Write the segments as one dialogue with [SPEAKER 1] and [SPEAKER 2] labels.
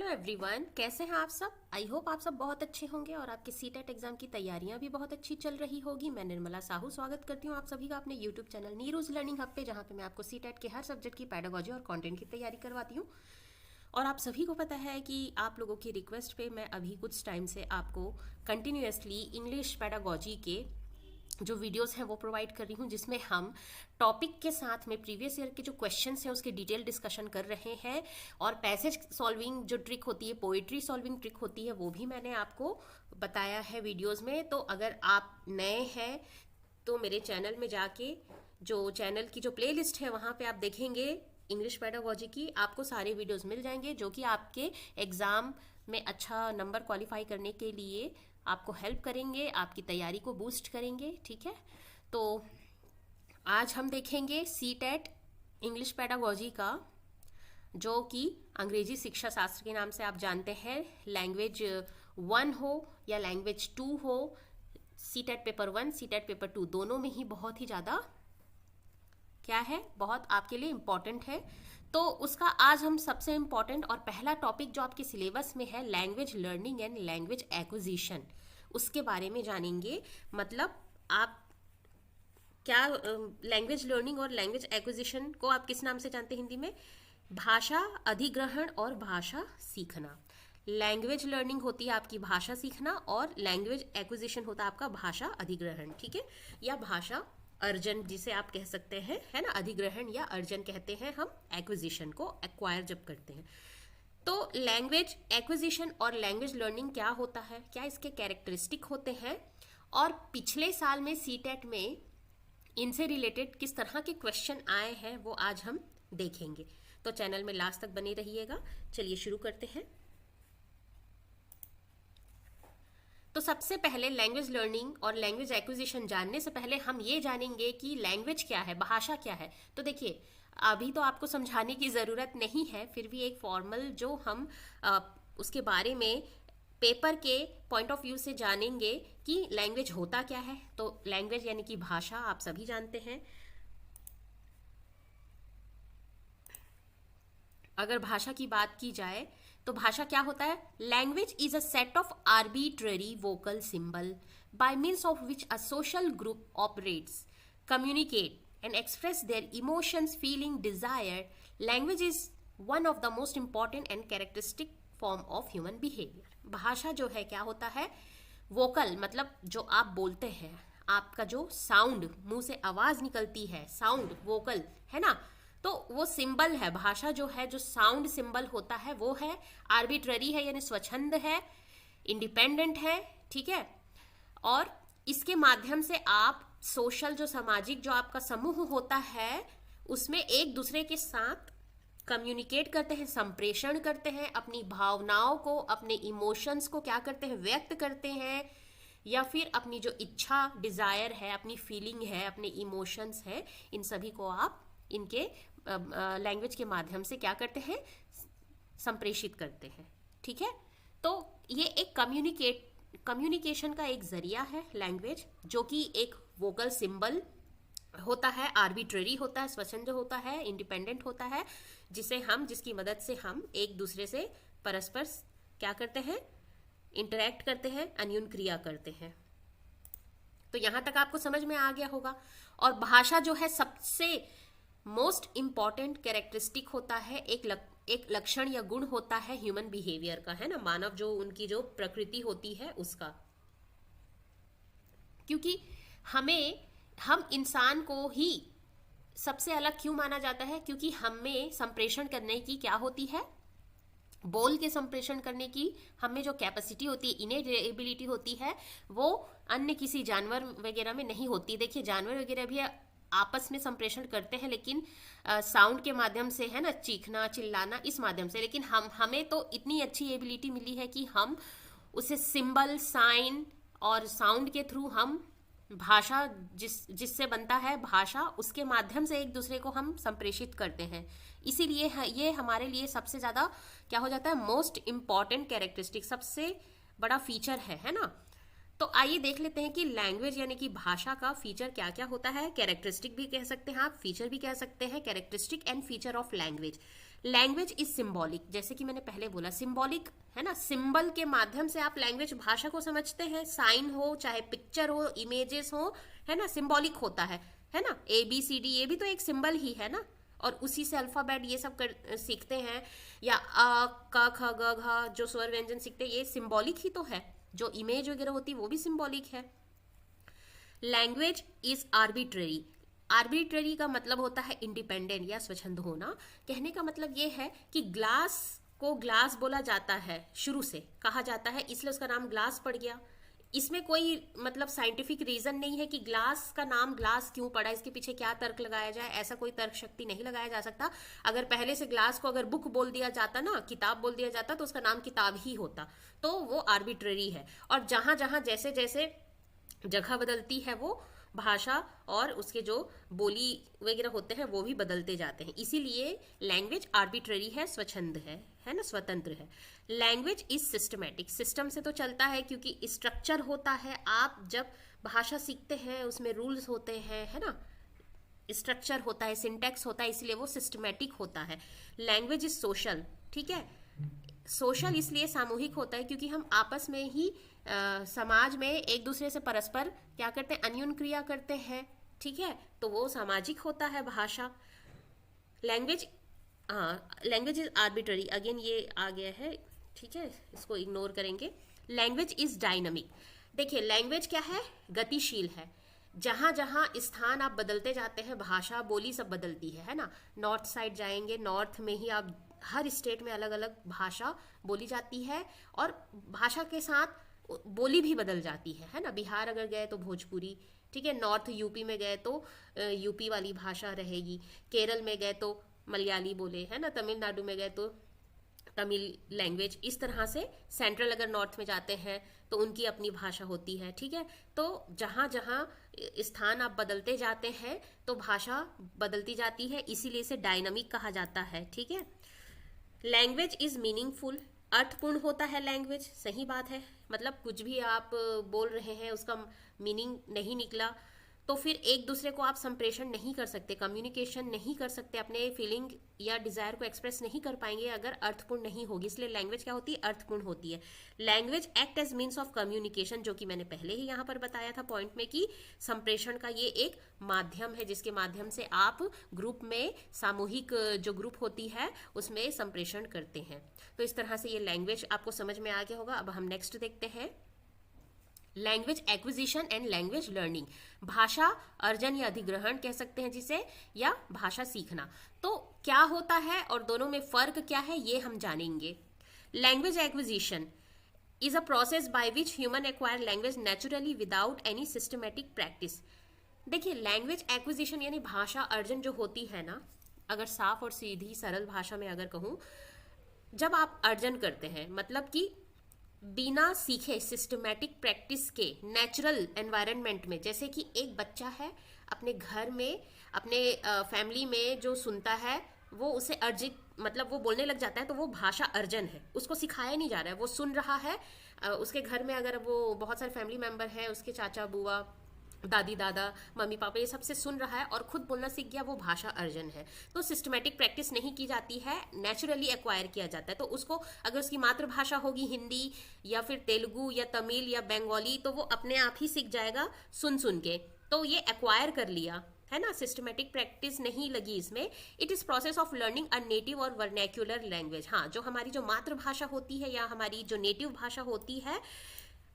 [SPEAKER 1] Hello everyone, कैसे हैं आप सब। आई होप आप सब बहुत अच्छे होंगे और आपके सीटेट एग्जाम की तैयारियां भी बहुत अच्छी चल रही होगी। मैं निर्मला साहू स्वागत करती हूं आप सभी का अपने यूट्यूब चैनल नीरूज लर्निंग हब पे, जहां पे मैं आपको सीटेट के हर सब्जेक्ट की पैडागोजी और कंटेंट की तैयारी करवाती हूं। और आप सभी को पता है कि आप लोगों की रिक्वेस्ट पे मैं अभी कुछ टाइम से आपको कंटिन्यूसली इंग्लिश पैडागोजी के जो वीडियोस हैं वो प्रोवाइड कर रही हूँ, जिसमें हम टॉपिक के साथ में प्रीवियस ईयर के जो क्वेश्चंस हैं उसके डिटेल डिस्कशन कर रहे हैं। और पैसेज सॉल्विंग जो ट्रिक होती है, पोइट्री सॉल्विंग ट्रिक होती है, वो भी मैंने आपको बताया है वीडियोस में। तो अगर आप नए हैं तो मेरे चैनल में जाके जो चैनल की जो प्लेलिस्ट है वहाँ पे आप देखेंगे इंग्लिश पेडागोजी की, आपको सारे वीडियोस मिल जाएंगे जो कि आपके एग्ज़ाम में अच्छा नंबर क्वालिफाई करने के लिए आपको हेल्प करेंगे, आपकी तैयारी को बूस्ट करेंगे। ठीक है, तो आज हम देखेंगे सीटेट इंग्लिश पेडागोजी का, जो कि अंग्रेजी शिक्षा शास्त्र के नाम से आप जानते हैं। लैंग्वेज 1 हो या लैंग्वेज 2 हो, सीटेट पेपर 1 सीटेट पेपर 2 दोनों में ही बहुत ही ज़्यादा क्या है, बहुत आपके लिए इम्पॉर्टेंट है। तो उसका आज हम सबसे इम्पॉर्टेंट और पहला टॉपिक जो आपके सिलेबस में है, language learning and language acquisition, उसके बारे में जानेंगे। मतलब आप क्या लैंग्वेज लर्निंग और लैंग्वेज एक्विजिशन को आप किस नाम से जानते हैं हिंदी में? भाषा अधिग्रहण और भाषा सीखना। लैंग्वेज लर्निंग होती है आपकी भाषा सीखना और लैंग्वेज एक्विजिशन होता है आपका भाषा अधिग्रहण। ठीक है, या भाषा अर्जन जिसे आप कह सकते हैं, है ना। अधिग्रहण या अर्जन कहते हैं हम एक्विजिशन को, एक्वायर जब करते हैं। तो लैंग्वेज एक्विजिशन और लैंग्वेज लर्निंग क्या होता है, क्या इसके कैरेक्टरिस्टिक होते हैं, और पिछले साल में सीटेट में इनसे रिलेटेड किस तरह के क्वेश्चन आए हैं वो आज हम देखेंगे। तो चैनल में लास्ट तक बने रहिएगा। चलिए शुरू करते हैं। तो सबसे पहले लैंग्वेज लर्निंग और लैंग्वेज एक्विजिशन जानने से पहले हम ये जानेंगे कि लैंग्वेज क्या है, भाषा क्या है। तो देखिए, अभी तो आपको समझाने की ज़रूरत नहीं है, फिर भी एक फॉर्मल जो हम उसके बारे में पेपर के पॉइंट ऑफ व्यू से जानेंगे कि लैंग्वेज होता क्या है। तो लैंग्वेज यानी कि भाषा, आप सभी जानते हैं। अगर भाषा की बात की जाए तो भाषा क्या होता है? Language is a set of arbitrary vocal symbol bye means of which a social group operates, communicate and express their emotions, feeling, desire. Language is one of the most important and characteristic form of human behavior. भाषा जो है क्या होता है? Vocal मतलब जो आप बोलते हैं, आपका जो साउंड, मुंह से आवाज निकलती है, साउंड वोकल है ना, तो वो सिंबल है। भाषा जो है, जो साउंड सिंबल होता है वो है आर्बिट्ररी है, यानी स्वच्छंद है, इंडिपेंडेंट है। ठीक है, और इसके माध्यम से आप सोशल, जो सामाजिक जो आपका समूह होता है, उसमें एक दूसरे के साथ कम्युनिकेट करते हैं, संप्रेषण करते हैं, अपनी भावनाओं को, अपने इमोशंस को क्या करते हैं, व्यक्त करते हैं, या फिर अपनी जो इच्छा, डिजायर है, अपनी फीलिंग है, अपने इमोशंस है, इन सभी को आप इनके लैंग्वेज के माध्यम से क्या करते हैं, संप्रेषित करते हैं। ठीक है, तो ये एक कम्युनिकेशन का एक जरिया है लैंग्वेज, जो कि एक वोकल सिंबल होता है, आर्बिट्ररी होता है, स्वच्छंद होता है, इंडिपेंडेंट होता है, जिसकी मदद से हम एक दूसरे से परस्पर क्या करते हैं, इंटरेक्ट करते हैं, अन्योन क्रिया करते हैं। तो यहां तक आपको समझ में आ गया होगा। और भाषा जो है सबसे मोस्ट इंपॉर्टेंट कैरेक्टरिस्टिक होता है, एक लक्षण या गुण होता है ह्यूमन बिहेवियर का, है ना, मानव जो उनकी जो प्रकृति होती है उसका। क्योंकि हम इंसान को ही सबसे अलग क्यों माना जाता है? क्योंकि हमें संप्रेषण करने की क्या होती है, बोल के संप्रेषण करने की हमें जो कैपेसिटी होती है, इनेट एबिलिटी होती है, वो अन्य किसी जानवर वगैरह में नहीं होती। देखिए, जानवर वगैरह भी आपस में संप्रेषण करते हैं, लेकिन साउंड के माध्यम से, है ना, चीखना, चिल्लाना, इस माध्यम से। लेकिन हमें तो इतनी अच्छी एबिलिटी मिली है कि हम उसे सिंबल, साइन और साउंड के थ्रू हम भाषा, जिससे बनता है भाषा, उसके माध्यम से एक दूसरे को हम संप्रेषित करते हैं। इसीलिए ये हमारे लिए सबसे ज़्यादा क्या हो जाता है, मोस्ट इम्पॉर्टेंट कैरेक्टरिस्टिक, सबसे बड़ा फीचर है ना। तो आइए देख लेते हैं कि लैंग्वेज यानी कि भाषा का फीचर क्या क्या होता है। कैरेक्टरिस्टिक भी कह सकते हैं आप, फीचर भी कह सकते हैं। Characteristic and feature of language. Language is symbolic, जैसे कि मैंने पहले बोला सिंबॉलिक है ना, सिंबल के माध्यम से आप लैंग्वेज भाषा को समझते हैं, साइन हो चाहे पिक्चर हो इमेजेस हो, है ना, सिंबॉलिक होता है ना, ABCD ये भी तो एक सिंबल ही है ना, और उसी से अल्फाबेट ये सब सीखते हैं, या अ क ख ग घ जो स्वर व्यंजन सीखते हैं ये सिंबॉलिक ही तो है, जो इमेज वगैरह होती है वो भी सिंबॉलिक है। लैंग्वेज इज आर्बिट्रेरी, आर्बिट्रेरी का मतलब होता है इंडिपेंडेंट या स्वच्छंद होना। कहने का मतलब ये है कि ग्लास को ग्लास बोला जाता है, शुरू से कहा जाता है, इसलिए उसका नाम ग्लास पड़ गया। इसमें कोई मतलब साइंटिफिक रीजन नहीं है कि ग्लास का नाम ग्लास क्यों पड़ा, इसके पीछे क्या तर्क लगाया जाए, ऐसा कोई तर्क शक्ति नहीं लगाया जा सकता। अगर पहले से ग्लास को अगर बुक बोल दिया जाता ना, किताब बोल दिया जाता, तो उसका नाम किताब ही होता, तो वो आर्बिट्रेरी है। और जहां जहां जैसे जैसे जगह बदलती है वो भाषा और उसके जो बोली वगैरह होते हैं वो भी बदलते जाते हैं, इसीलिए लैंग्वेज आर्बिट्ररी है, स्वच्छंद है ना, स्वतंत्र है। लैंग्वेज इज सिस्टमैटिक, सिस्टम से तो चलता है क्योंकि स्ट्रक्चर होता है, आप जब भाषा सीखते हैं उसमें रूल्स होते हैं, है ना, स्ट्रक्चर होता है, सिंटैक्स होता है, इसलिए वो सिस्टमैटिक होता है। लैंग्वेज इज सोशल, ठीक है, सोशल इसलिए सामूहिक होता है क्योंकि हम आपस में ही समाज में एक दूसरे से परस्पर क्या करते हैं, अन्योन्य क्रिया करते हैं, ठीक है, तो वो सामाजिक होता है भाषा। लैंग्वेज, हाँ, लैंग्वेज इज आर्बिट्ररी, अगेन ये आ गया है, ठीक है, इसको इग्नोर करेंगे। लैंग्वेज इज डायनामिक, देखिए लैंग्वेज क्या है, गतिशील है, जहां जहां स्थान आप बदलते जाते हैं भाषा बोली सब बदलती है ना। नॉर्थ साइड जाएंगे, नॉर्थ में ही आप हर स्टेट में अलग अलग भाषा बोली जाती है, और भाषा के साथ बोली भी बदल जाती है ना। बिहार अगर गए तो भोजपुरी, ठीक है, नॉर्थ यूपी में गए तो यूपी वाली भाषा रहेगी, केरल में गए तो मलयाली बोले, है ना, तमिलनाडु में गए तो तमिल लैंग्वेज, इस तरह से। सेंट्रल अगर नॉर्थ में जाते हैं तो उनकी अपनी भाषा होती है, ठीक है। तो जहाँ जहाँ स्थान आप बदलते जाते हैं तो भाषा बदलती जाती है, इसीलिए इसे डायनामिक कहा जाता है, ठीक है। लैंग्वेज इज मीनिंगफुल, अर्थपूर्ण होता है लैंग्वेज, सही बात है, मतलब कुछ भी आप बोल रहे हैं उसका मीनिंग नहीं निकला तो फिर एक दूसरे को आप संप्रेषण नहीं कर सकते, कम्युनिकेशन नहीं कर सकते, अपने फीलिंग या डिजायर को एक्सप्रेस नहीं कर पाएंगे अगर अर्थपूर्ण नहीं होगी, इसलिए लैंग्वेज क्या होती है, अर्थपूर्ण होती है। Language act as means of communication, जो कि मैंने पहले ही यहाँ पर बताया था पॉइंट में कि संप्रेषण का ये एक माध्यम है जिसके माध्यम से आप ग्रुप में, सामूहिक जो ग्रुप होती है उसमें संप्रेषण करते हैं। तो इस तरह से ये लैंग्वेज आपको समझ में आ गया होगा। अब हम नेक्स्ट देखते हैं, language acquisition and language learning, भाषा अर्जन या अधिग्रहण कह सकते हैं जिसे, या भाषा सीखना। तो क्या होता है और दोनों में फर्क क्या है ये हम जानेंगे। Language acquisition is a process by which human acquire language naturally without any systematic practice. देखिए लैंग्वेज एक्विजिशन यानी भाषा अर्जन जो होती है ना, अगर साफ और सीधी सरल भाषा में अगर कहूँ, जब आप अर्जन करते हैं मतलब कि बिना सीखे सिस्टमैटिक प्रैक्टिस के नेचुरल एनवायरनमेंट में, जैसे कि एक बच्चा है अपने घर में अपने फैमिली में जो सुनता है वो उसे अर्जित मतलब वो बोलने लग जाता है, तो वो भाषा अर्जन है, उसको सिखाया नहीं जा रहा है, वो सुन रहा है। उसके घर में अगर वो बहुत सारे फैमिली मेंबर है, उसके चाचा बुआ दादी दादा मम्मी पापा ये सबसे सुन रहा है और खुद बोलना सीख गया, वो भाषा अर्जन है। तो सिस्टमैटिक प्रैक्टिस नहीं की जाती है, नेचुरली एक्वायर किया जाता है। तो उसको अगर उसकी मातृभाषा होगी हिंदी या फिर तेलुगु या तमिल या बंगाली, तो वो अपने आप ही सीख जाएगा सुन सुन के, तो ये एक्वायर कर लिया है ना, सिस्टमैटिक प्रैक्टिस नहीं लगी इसमें। It is process of learning a native और वर्नैक्युलर लैंग्वेज। हाँ, जो हमारी जो मातृभाषा होती है या हमारी जो नेटिव भाषा होती है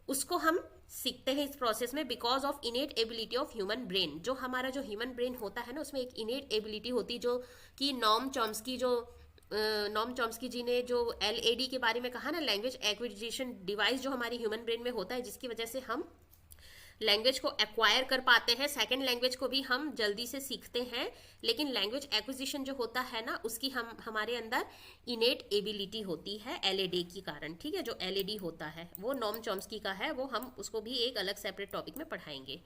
[SPEAKER 1] उसको हम सीखते हैं इस प्रोसेस में because of इनेट ability of human brain. जो हमारा जो ह्यूमन ब्रेन होता है ना, उसमें एक इनेट एबिलिटी होती है, जो कि नॉम चॉम्स्की जी ने जो LAD के बारे में कहा ना, लैंग्वेज एक्विजिशन डिवाइस जो हमारी ह्यूमन ब्रेन में होता है, जिसकी वजह से हम लैंग्वेज को एक्वायर कर पाते हैं, सेकंड लैंग्वेज को भी हम जल्दी से सीखते हैं। लेकिन लैंग्वेज एक्विजिशन जो होता है ना, उसकी हमारे अंदर इनेट एबिलिटी होती है LAD के कारण, ठीक है। जो LAD होता है वो नॉम चॉम्स्की का है, वो हम उसको भी एक अलग सेपरेट टॉपिक में पढ़ाएंगे,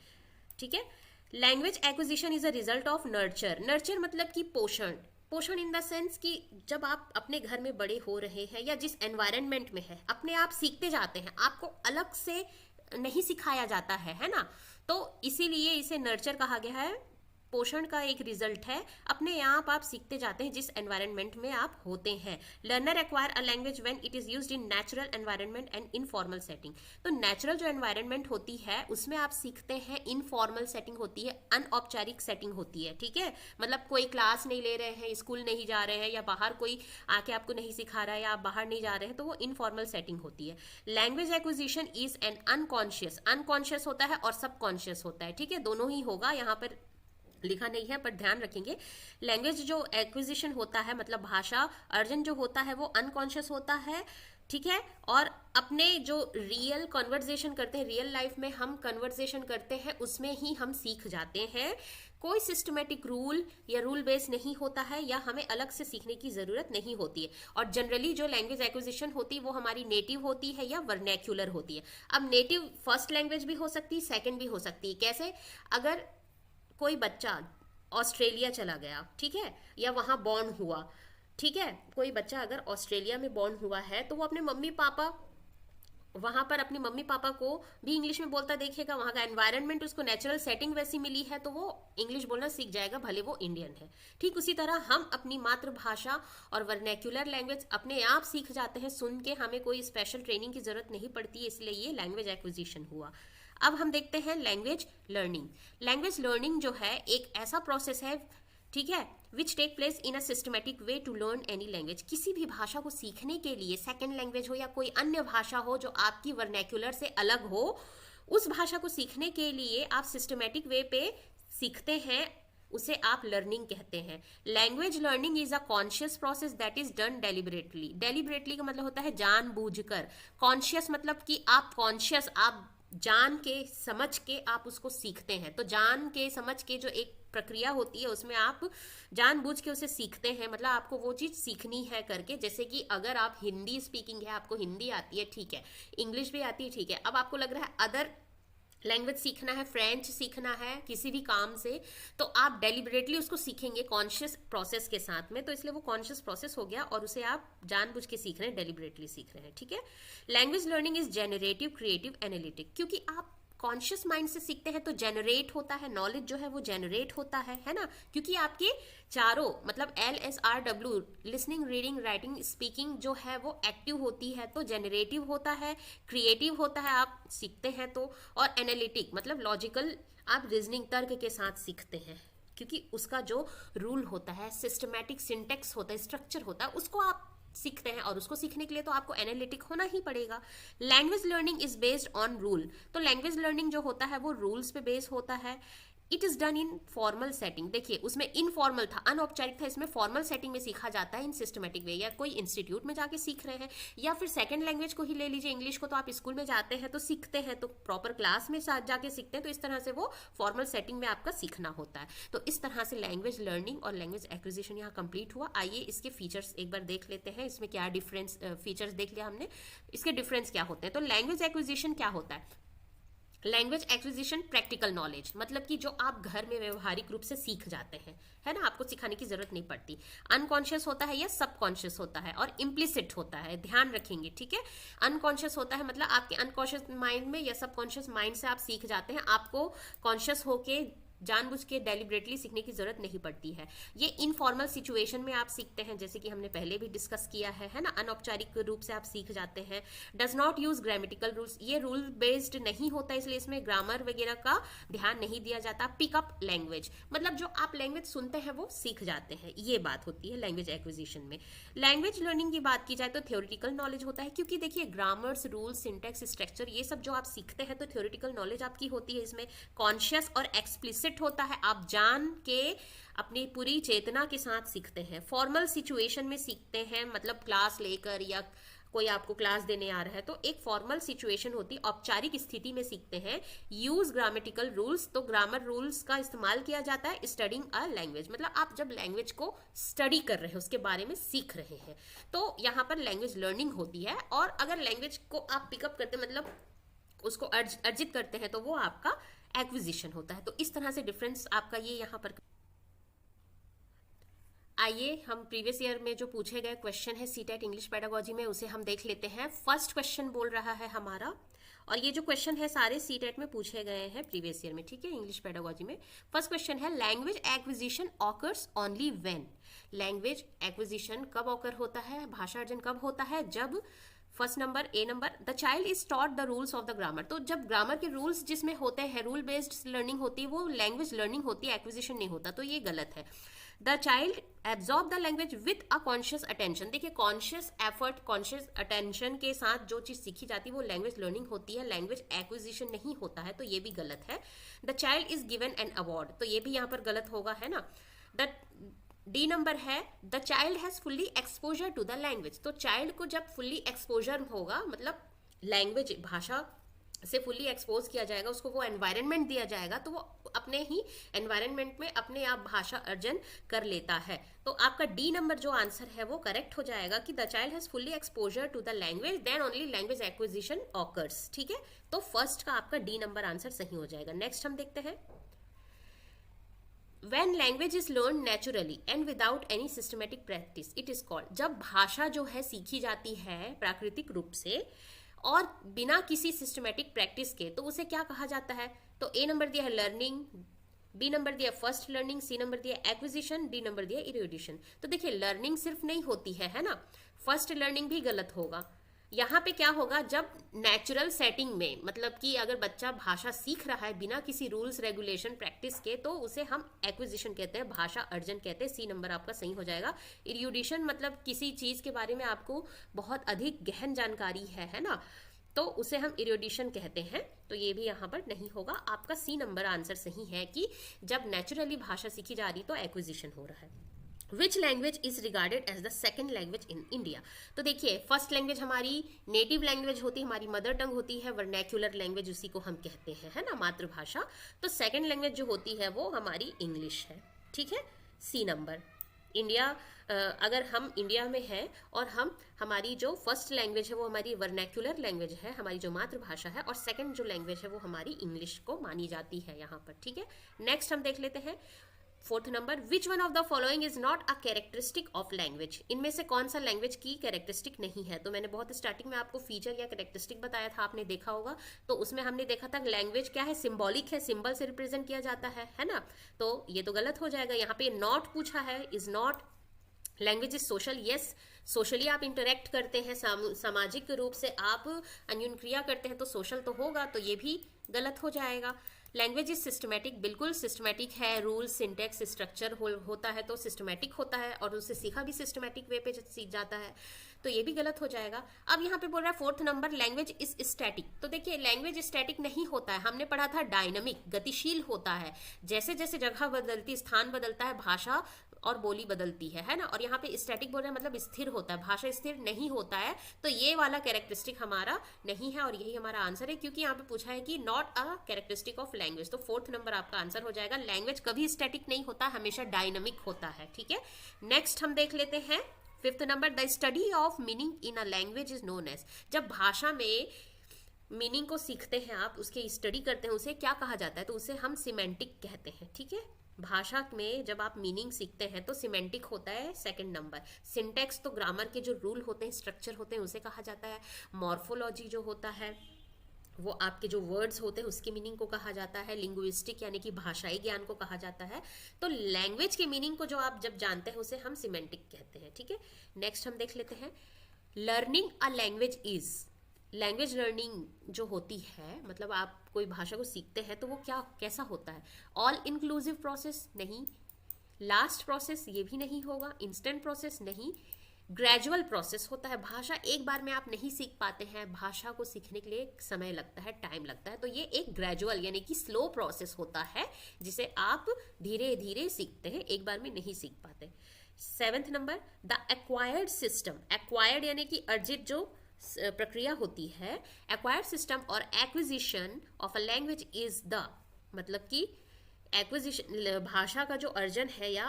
[SPEAKER 1] ठीक है। Language acquisition is a result of nurture. Nurture मतलब कि पोषण, पोषण इन द सेंस कि जब आप अपने घर में बड़े हो रहे हैं या जिस एनवायरनमेंट में है, अपने आप सीखते जाते हैं, आपको अलग से नहीं सिखाया जाता है ना। तो इसीलिए इसे नर्चर कहा गया है, पोषण का एक रिजल्ट है, अपने आप सीखते जाते हैं जिस एनवायरनमेंट में आप होते हैं। Learner acquire a language when it is used in natural environment and informal setting. तो नेचुरल जो एनवायरनमेंट होती है उसमें आप सीखते हैं, इनफॉर्मल सेटिंग होती है, अनौपचारिक सेटिंग होती है, ठीक है। मतलब कोई क्लास नहीं ले रहे हैं, स्कूल नहीं जा रहे हैं, या बाहर कोई आके आपको नहीं सिखा रहा है, या आप बाहर नहीं जा रहे हैं, तो वो इनफॉर्मल सेटिंग होती है। Language acquisition is an unconscious होता है और सबकॉन्शियस होता है, ठीक है, दोनों ही होगा, यहाँ पर लिखा नहीं है पर ध्यान रखेंगे। लैंग्वेज जो एक्विजिशन होता है, मतलब भाषा अर्जन जो होता है, वो अनकॉन्शियस होता है, ठीक है। और अपने जो रियल कन्वर्सेशन करते हैं, रियल लाइफ में हम कन्वर्सेशन करते हैं, उसमें ही हम सीख जाते हैं। कोई सिस्टमेटिक रूल या रूल बेस नहीं होता है, या हमें अलग से सीखने की जरूरत नहीं होती है। और जनरली जो लैंग्वेज एक्विजिशन होती है वो हमारी नेटिव होती है या वर्नैक्युलर होती है। अब नेटिव फर्स्ट लैंग्वेज भी हो सकती है, सेकंड भी हो सकती है। कैसे? अगर कोई बच्चा ऑस्ट्रेलिया चला गया, ठीक है, या वहां बॉर्न हुआ, ठीक है, कोई बच्चा अगर ऑस्ट्रेलिया में बॉर्न हुआ है तो वो अपने मम्मी पापा, वहां पर अपनी मम्मी पापा को भी इंग्लिश में बोलता देखेगा, वहां का एनवायरनमेंट, उसको नेचुरल सेटिंग वैसी मिली है, तो वो इंग्लिश बोलना सीख जाएगा, भले वो इंडियन है। ठीक उसी तरह हम अपनी मातृभाषा और वर्नैक्युलर लैंग्वेज अपने आप सीख जाते हैं, सुन के, हमें कोई स्पेशल ट्रेनिंग की जरूरत नहीं पड़ती, इसलिए ये लैंग्वेज एक्विजिशन हुआ। अब हम देखते हैं लैंग्वेज लर्निंग। लैंग्वेज लर्निंग जो है एक ऐसा प्रोसेस है, ठीक है, which take place in a systematic way to learn any language. किसी भी भाषा को सीखने के लिए, सेकेंड लैंग्वेज हो या कोई अन्य भाषा हो जो आपकी वर्नैक्युलर से अलग हो, उस भाषा को सीखने के लिए आप सिस्टमेटिक वे पे सीखते हैं, उसे आप लर्निंग कहते हैं। Language learning is a conscious process that is done deliberately. Deliberately का मतलब होता है जानबूझकर, कॉन्शियस मतलब कि आप कॉन्शियस, आप जान के समझ के आप उसको सीखते हैं। तो जान के समझ के जो एक प्रक्रिया होती है उसमें आप जानबूझ के उसे सीखते हैं, मतलब आपको वो चीज सीखनी है करके। जैसे कि अगर आप हिंदी स्पीकिंग है, आपको हिंदी आती है, ठीक है, इंग्लिश भी आती है, ठीक है, अब आपको लग रहा है अदर लैंग्वेज सीखना है, फ्रेंच सीखना है किसी भी काम से, तो आप डेलिबरेटली उसको सीखेंगे कॉन्शियस प्रोसेस के साथ में, तो इसलिए वो कॉन्शियस प्रोसेस हो गया और उसे आप जानबूझ के सीख रहे हैं, डेलिबरेटली सीख रहे हैं, ठीक है। Language learning is generative, creative, analytic. क्योंकि आप कॉन्शियस माइंड से सीखते हैं तो जेनरेट होता है, नॉलेज जो है वो जेनरेट होता है ना, क्योंकि आपके चारों, मतलब LSRW, listening, reading, writing, speaking जो है वो एक्टिव होती है, तो जेनरेटिव होता है, क्रिएटिव होता है, आप सीखते हैं तो, और एनालिटिक मतलब लॉजिकल, आप रीजनिंग, तर्क के साथ सीखते हैं, क्योंकि उसका जो रूल होता है, सिस्टमैटिक सिंटेक्स होता है, स्ट्रक्चर होता है, उसको आप सीखते हैं, और उसको सीखने के लिए तो आपको एनालिटिक होना ही पड़ेगा। Language learning is based on rule. तो लैंग्वेज लर्निंग जो होता है वो रूल्स पे बेस होता है। It is done in formal setting. देखिए उसमें इनफॉर्मल था, अनौपचारिक था, इसमें फॉर्मल सेटिंग में सीखा जाता है इन सिस्टमेटिक वे, या कोई इंस्टीट्यूट में जाके सीख रहे हैं, या फिर सेकंड लैंग्वेज को ही ले लीजिए, इंग्लिश को, तो आप स्कूल में जाते हैं तो सीखते हैं, तो प्रॉपर क्लास में जाके सीखते हैं, तो इस तरह से वो फॉर्मल सेटिंग में आपका सीखना होता है। तो इस तरह से लैंग्वेज लर्निंग और लैंग्वेज एक्विजिशन यहाँ कंप्लीट हुआ। आइए इसके फीचर्स एक बार देख लेते हैं, इसमें क्या डिफरेंस, फीचर्स देख लिया हमने, इसके डिफरेंस क्या होते हैं। तो लैंग्वेज एक्विजिशन क्या होता है? लैंग्वेज एक्विजिशन प्रैक्टिकल नॉलेज, मतलब कि जो आप घर में व्यवहारिक रूप से सीख जाते हैं, है ना, आपको सिखाने की जरूरत नहीं पड़ती। अनकॉन्शियस होता है या सबकॉन्शियस होता है, और इम्प्लिसिट होता है, ध्यान रखेंगे, ठीक है। अनकॉन्शियस होता है मतलब आपके अनकॉन्शियस माइंड में या सबकॉन्शियस माइंड से आप सीख जाते हैं, आपको कॉन्शियस होके जानबूझ के डेलिबरेटली सीखने की जरूरत नहीं पड़ती है। ये इनफॉर्मल सिचुएशन में आप सीखते हैं, जैसे कि हमने पहले भी डिस्कस किया है ना, अनौपचारिक रूप से आप सीख जाते हैं। Does not use grammatical rules, ये रूल बेस्ड नहीं होता, इसलिए इसमें ग्रामर वगैरह का ध्यान नहीं दिया जाता। पिकअप लैंग्वेज, मतलब जो आप लैंग्वेज सुनते हैं वो सीख जाते हैं, ये बात होती है लैंग्वेज एक्विजिशन में। लैंग्वेज लर्निंग की बात की जाए तो थ्योरेटिकल नॉलेज होता है, क्योंकि देखिए ग्रामर्स, रूल्स, सिंटेक्स, स्ट्रक्चर, ये सब जो आप सीखते हैं तो थ्योरेटिकल नॉलेज आपकी होती है। इसमें कॉन्शियस और एक्सप्लिसिट होता है, आप जान के अपनी पूरी चेतना के साथ सीखते हैं। फॉर्मल सिचुएशन में सीखते हैं, मतलब क्लास लेकर या कोई आपको क्लास देने आ रहा है तो एक फॉर्मल सिचुएशन होती है, औपचारिक स्थिति में सीखते हैं। यूज ग्रामेटिकल रूल्स, तो ग्रामर रूल्स का इस्तेमाल किया जाता है। स्टडिंग अ लैंग्वेज, मतलब आप जब लैंग्वेज को स्टडी कर रहे हैं, उसके बारे में सीख रहे हैं, तो यहाँ पर लैंग्वेज लर्निंग होती है। और अगर लैंग्वेज को आप पिकअप करते हैं, मतलब उसको अर्जित करते हैं, तो वो आपका एक्विजिशन होता है। तो इस तरह से डिफरेंस आपका ये यहाँ पर। आइए हम प्रीवियस ईयर में जो पूछे गए क्वेश्चन है सीटेट इंग्लिश पेडागोजी में, उसे हम देख लेते हैं। फर्स्ट क्वेश्चन बोल रहा है हमारा, और ये जो क्वेश्चन है सारे सीटेट में पूछे गए हैं प्रीवियस ईयर में, ठीक है, इंग्लिश पेडागोजी में। फर्स्ट क्वेश्चन है language acquisition occurs only when. Language acquisition कब ऑकर होता है, भाषा अर्जन कब होता है, जब first number A number the child is taught the rules of the grammar. तो जब ग्रामर के रूल्स जिसमें होते हैं, रूल बेस्ड लर्निंग होती है, वो लैंग्वेज लर्निंग होती है, एक्विजिशन नहीं होता, तो ये गलत है। The child absorb the language with a conscious attention. देखिए कॉन्शियस एफर्ट, कॉन्शियस अटेंशन के साथ जो चीज सीखी जाती है वो लैंग्वेज लर्निंग होती है, लैंग्वेज एक्विजिशन नहीं होता है, तो ये भी गलत है। The child is given an award, तो ये भी यहाँ पर गलत होगा, है ना। द डी नंबर है the child has fully exposure to the language. तो चाइल्ड को जब फुल्ली एक्सपोजर होगा, मतलब लैंग्वेज भाषा से फुल्ली एक्सपोज किया जाएगा, उसको वो एनवायरनमेंट दिया जाएगा, तो वो अपने ही एनवायरनमेंट में अपने आप भाषा अर्जन कर लेता है। तो आपका डी नंबर जो आंसर है वो करेक्ट हो जाएगा कि the child has fully exposure to the language then only language acquisition occurs, ठीक है। तो फर्स्ट का आपका डी नंबर आंसर सही हो जाएगा। नेक्स्ट हम देखते हैं When language is learned naturally and without any systematic practice, it is called। जब भाषा जो है सीखी जाती है प्राकृतिक रूप से और बिना किसी सिस्टमेटिक प्रैक्टिस के, तो उसे क्या कहा जाता है। तो ए नंबर दिया है लर्निंग, बी नंबर दिया फर्स्ट लर्निंग, सी नंबर दिया एक्विजिशन, डी नंबर दिया इरिडिशन। तो देखिए लर्निंग सिर्फ नहीं होती है ना, फर्स्ट लर्निंग भी गलत होगा। यहाँ पे क्या होगा, जब नेचुरल सेटिंग में, मतलब कि अगर बच्चा भाषा सीख रहा है बिना किसी रूल्स रेगुलेशन प्रैक्टिस के, तो उसे हम एक्विजिशन कहते हैं, भाषा अर्जन कहते हैं। सी नंबर आपका सही हो जाएगा। इरिडिशन मतलब किसी चीज के बारे में आपको बहुत अधिक गहन जानकारी है ना, तो उसे हम इरिडिशन कहते हैं। तो ये भी यहाँ पर नहीं होगा, आपका सी नंबर आंसर सही है कि जब नेचुरली भाषा सीखी जा रही तो एक्विजिशन हो रहा है। Which language is regarded as the second language in India. तो देखिए फर्स्ट लैंग्वेज हमारी नेटिव लैंग्वेज होती है, हमारी मदर टंग होती है, वर्नैक्युलर लैंग्वेज उसी को हम कहते हैं, है ना, मातृभाषा। तो सेकेंड लैंग्वेज जो होती है वो हमारी इंग्लिश है, ठीक है। सी नंबर इंडिया, अगर हम इंडिया में हैं और हमारी जो फर्स्ट लैंग्वेज है वो हमारी वर्नैक्युलर लैंग्वेज है, हमारी जो मातृभाषा है, और सेकंड जो लैंग्वेज है वो हमारी इंग्लिश को मानी जाती है यहाँ पर, ठीक है। नेक्स्ट हम देख लेते हैं fourth number, which one of the following is not a characteristic of language. इनमें से कौन सा लैंग्वेज की कैरेक्टरिस्टिक नहीं है। तो मैंने बहुत स्टार्टिंग में आपको फीचर या कैरेक्टरिस्टिक बताया था, आपने देखा होगा, तो उसमें हमने देखा था लैंग्वेज क्या है, सिंबॉलिक है, सिंबल से रिप्रेजेंट किया जाता है ना। तो ये तो गलत हो जाएगा। यहाँ पे नॉट पूछा है, is not. Language is social, yes, socially आप इंटरेक्ट करते हैं, सामाजिक रूप से आप अन्योन क्रिया करते हैं, तो सोशल तो होगा, तो ये भी गलत हो जाएगा। लैंग्वेज इज सिस्टमैटिक, बिल्कुल सिस्टमैटिक है, रूल सिंटेक्स स्ट्रक्चर होता है तो सिस्टमैटिक होता है, और उससे सीखा भी सिस्टमैटिक वे पे सीख जाता है, तो ये भी गलत हो जाएगा। अब यहाँ पे बोल रहा है fourth number, language is static. तो देखिए लैंग्वेज स्टैटिक नहीं होता है, हमने पढ़ा था डायनामिक, गतिशील होता है। जैसे जैसे जगह बदलती, स्थान बदलता है, भाषा और बोली बदलती है ना। और यहाँ पे स्टैटिक बोल रहे हैं मतलब स्थिर होता है, भाषा स्थिर नहीं होता है, तो ये वाला कैरेक्टरिस्टिक हमारा नहीं है, और यही हमारा आंसर है, क्योंकि यहाँ पे पूछा है कि not a characteristic of language. तो फोर्थ नंबर आपका आंसर हो जाएगा। लैंग्वेज कभी स्टैटिक नहीं होता, हमेशा डायनामिक होता है, ठीक है। नेक्स्ट हम देख लेते हैं fifth number, the study of meaning in a language is known as. जब भाषा में मीनिंग को सीखते हैं आप, उसके स्टडी करते हैं, उसे क्या कहा जाता है, तो उसे हम सिमेंटिक कहते हैं, ठीक है। भाषा में जब आप मीनिंग सीखते हैं तो सिमेंटिक होता है सेकंड नंबर। सिंटेक्स तो ग्रामर के जो रूल होते हैं, स्ट्रक्चर होते हैं, उसे कहा जाता है। मॉर्फोलॉजी जो होता है वो आपके जो वर्ड्स होते हैं उसकी मीनिंग को कहा जाता है। लिंग्विस्टिक यानी कि भाषाई ज्ञान को कहा जाता है। तो लैंग्वेज के मीनिंग को जो आप जब जानते हैं उसे हम सिमेंटिक कहते हैं, ठीक है। नेक्स्ट हम देख लेते हैं, learning a language is. Language learning जो होती है, मतलब आप कोई भाषा को सीखते हैं तो वो कैसा होता है, ऑल इंक्लूसिव प्रोसेस नहीं, लास्ट प्रोसेस ये भी नहीं होगा, इंस्टेंट प्रोसेस नहीं, ग्रेजुअल प्रोसेस होता है। भाषा एक बार में आप नहीं सीख पाते हैं, भाषा को सीखने के लिए समय लगता है, टाइम लगता है, तो ये एक ग्रेजुअल यानी कि स्लो प्रोसेस होता है, जिसे आप धीरे धीरे सीखते हैं, एक बार में नहीं सीख पाते। Seventh number, the acquired system. Acquired यानी कि अर्जित जो प्रक्रिया होती है, एक्वायर्ड सिस्टम और acquisition of a language is the, मतलब कि एक्विजिशन भाषा का जो अर्जन है या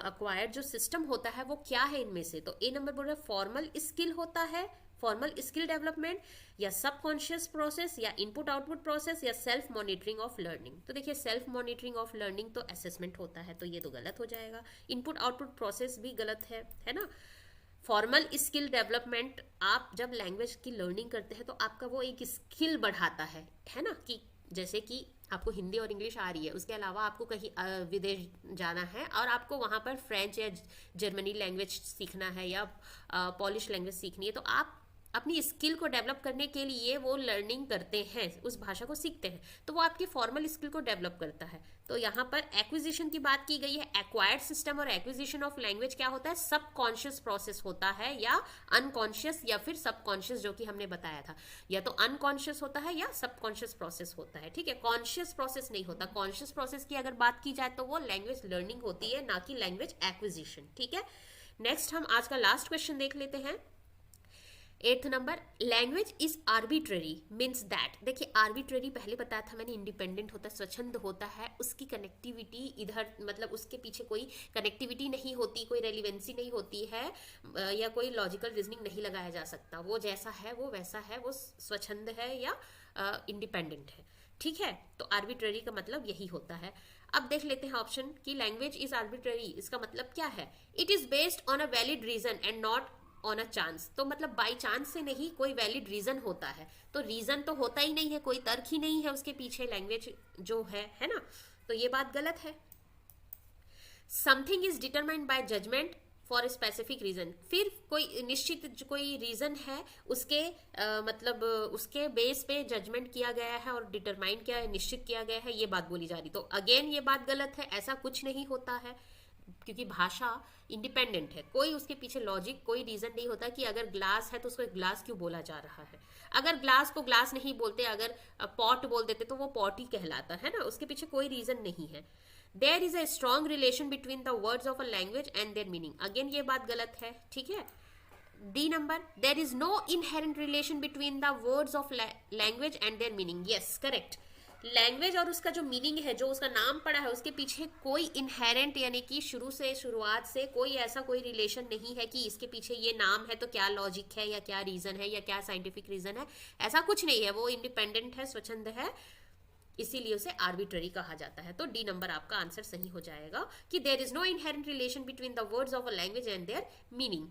[SPEAKER 1] एक्वायर्ड जो सिस्टम होता है वो क्या है इनमें से। तो ए नंबर बोल रहा है फॉर्मल स्किल होता है, फॉर्मल स्किल डेवलपमेंट, या सबकॉन्शियस प्रोसेस, या इनपुट आउटपुट प्रोसेस, या सेल्फ मॉनिटरिंग ऑफ लर्निंग। तो देखिए सेल्फ मॉनिटरिंग ऑफ लर्निंग तो असेसमेंट होता है, तो ये तो गलत हो जाएगा। इनपुट आउटपुट प्रोसेस भी गलत है ना। फॉर्मल स्किल डेवलपमेंट, आप जब लैंग्वेज की लर्निंग करते हैं तो आपका वो एक स्किल बढ़ाता है ना, कि जैसे कि आपको हिंदी और इंग्लिश आ रही है, उसके अलावा आपको कहीं विदेश जाना है और आपको वहाँ पर फ्रेंच या जर्मनी लैंग्वेज सीखना है या पॉलिश लैंग्वेज सीखनी है, तो आप अपनी स्किल को डेवलप करने के लिए वो लर्निंग करते हैं, उस भाषा को सीखते हैं, तो वो आपकी फॉर्मल स्किल को डेवलप करता है। तो यहाँ पर एक्विजिशन की बात की गई है। एक्वायर्ड सिस्टम और एक्विजिशन ऑफ लैंग्वेज क्या होता है? सबकॉन्शियस प्रोसेस होता है या अनकॉन्शियस या फिर सबकॉन्शियस, जो कि हमने बताया था, या तो अनकॉन्शियस होता है या सबकॉन्शियस प्रोसेस होता है। ठीक है, कॉन्शियस प्रोसेस नहीं होता। कॉन्शियस प्रोसेस की अगर बात की जाए तो वो लैंग्वेज लर्निंग होती है, ना कि लैंग्वेज एक्विजिशन। ठीक है, नेक्स्ट हम आज का लास्ट क्वेश्चन देख लेते हैं। 8th number, language is arbitrary means that. देखिए, आर्बिट्ररी पहले बताया था मैंने, इंडिपेंडेंट होता है, स्वच्छंद होता है, उसकी कनेक्टिविटी इधर, मतलब उसके पीछे कोई कनेक्टिविटी नहीं होती, कोई रेलिवेंसी नहीं होती है, या कोई लॉजिकल रीजनिंग नहीं लगाया जा सकता। वो जैसा है वो वैसा है, वो स्वच्छंद है या इंडिपेंडेंट है। ठीक है, तो आर्बिट्ररी का मतलब यही होता है। अब देख लेते हैं ऑप्शन कि लैंग्वेज इज आर्बिट्ररी, इसका मतलब क्या है? It is based on a valid reason and not on a chance. तो मतलब बाई चांस से नहीं, कोई वैलिड रीजन होता है। तो रीजन तो होता ही नहीं है, कोई तर्क ही नहीं है उसके पीछे, लैंग्वेज जो है ना, तो ये बात गलत है। Something is determined by judgement for specific reason, फिर कोई निश्चित कोई रीजन है, उसके मतलब उसके बेस पे जजमेंट किया गया है और डिटरमाइन किया है, निश्चित किया गया है, ये बात बोली जा रही। तो अगेन ये बात गलत है, ऐसा कुछ नहीं होता है, क्योंकि भाषा इंडिपेंडेंट है, कोई उसके पीछे लॉजिक, कोई रीजन नहीं होता कि अगर ग्लास है तो उसको ग्लास क्यों बोला जा रहा है। अगर ग्लास को ग्लास नहीं बोलते, अगर पॉट बोल देते तो वो पॉट ही कहलाता है ना, उसके पीछे कोई रीजन नहीं है। There is a strong relation between the words of a language and their meaning, again ये बात गलत है। ठीक है, D number, there is no inherent relation between the words of language and their meaning, yes correct. Language और उसका जो meaning है, जो उसका नाम पड़ा है, उसके पीछे कोई इनहेरेंट यानी कि शुरुआत से कोई ऐसा कोई रिलेशन नहीं है कि इसके पीछे ये नाम है तो क्या लॉजिक है या क्या रीजन है या क्या साइंटिफिक रीजन है, ऐसा कुछ नहीं है। वो इंडिपेंडेंट है, स्वच्छंद है, इसीलिए उसे आर्बिट्ररी कहा जाता है। तो डी नंबर आपका आंसर सही हो जाएगा कि there is no inherent relation between the words of a language and their meaning.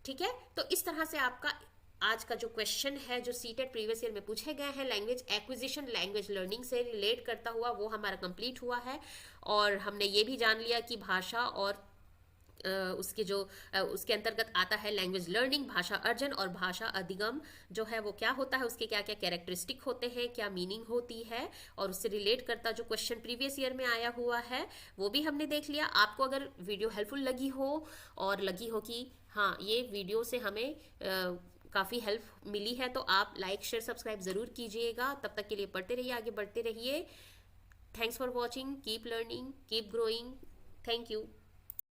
[SPEAKER 1] ठीक है, तो इस तरह से आपका आज का जो क्वेश्चन है, जो सीटेट प्रीवियस ईयर में पूछे गए हैं, लैंग्वेज एक्विजिशन, लैंग्वेज लर्निंग से रिलेट करता हुआ, वो हमारा कंप्लीट हुआ है। और हमने ये भी जान लिया कि भाषा और उसके जो उसके अंतर्गत आता है लैंग्वेज लर्निंग, भाषा अर्जन और भाषा अधिगम जो है वो क्या होता है, उसके क्या क्या कैरेक्टरिस्टिक होते हैं, क्या मीनिंग होती है, और उससे रिलेट करता जो क्वेश्चन प्रीवियस ईयर में आया हुआ है वो भी हमने देख लिया। आपको अगर वीडियो हेल्पफुल लगी हो और लगी हो कि हाँ ये वीडियो से हमें काफ़ी हेल्प मिली है, तो आप लाइक शेयर सब्सक्राइब ज़रूर कीजिएगा। तब तक के लिए पढ़ते रहिए, आगे बढ़ते रहिए। Thanks for watching, keep learning, keep growing, thank you.